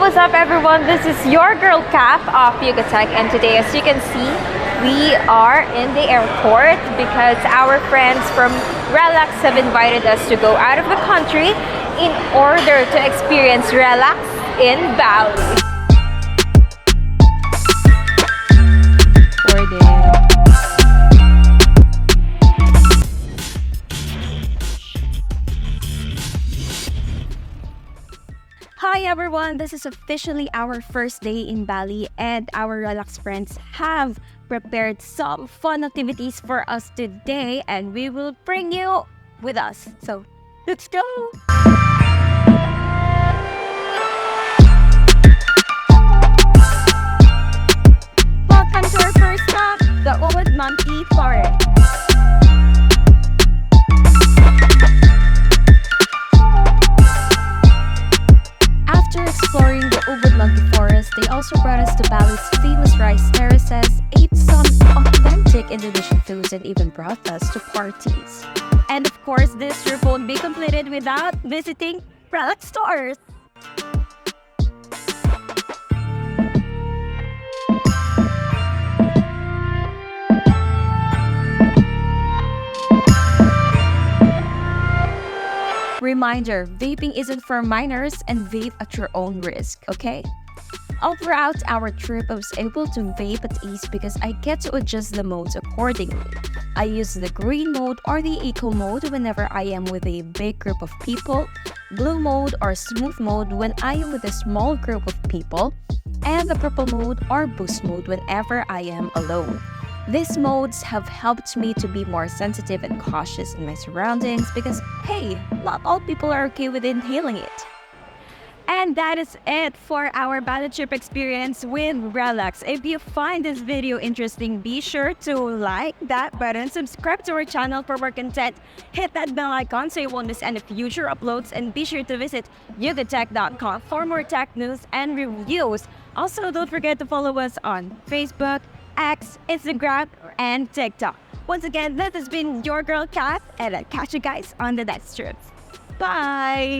what's up everyone? This is your girl Cap of Yugatech, and today, as you can see, we are in the airport because our friends from RELX have invited us to go out of the country in order to experience RELX in Bali. Hi everyone, this is officially our first day in Bali, and our RELX friends have prepared some fun activities for us today, and we will bring you with us. So, let's go! Welcome to our first stop, the Old Monkey Forest. Exploring the Ubud Monkey Forest, they also brought us to Bali's famous rice terraces, ate some authentic Indonesian foods, and even brought us to parties. And of course, this trip won't be completed without visiting RELX stores. Reminder, vaping isn't for minors, and vape at your own risk, okay? All throughout our trip, I was able to vape at ease because I get to adjust the modes accordingly. I use the green mode or the eco mode whenever I am with a big group of people, blue mode or smooth mode when I am with a small group of people, and the purple mode or boost mode whenever I am alone. These modes have helped me to be more sensitive and cautious in my surroundings because, hey, not all people are okay with inhaling it. And that is it for our Bali trip experience with RELX. If you find this video interesting, be sure to like that button, subscribe to our channel for more content, hit that bell icon so you won't miss any future uploads, and be sure to visit yugatech.com for more tech news and reviews. Also, don't forget to follow us on Facebook, X, Instagram, and TikTok. Once again, this has been your girl Kat, and I'll catch you guys on the next trip. Bye!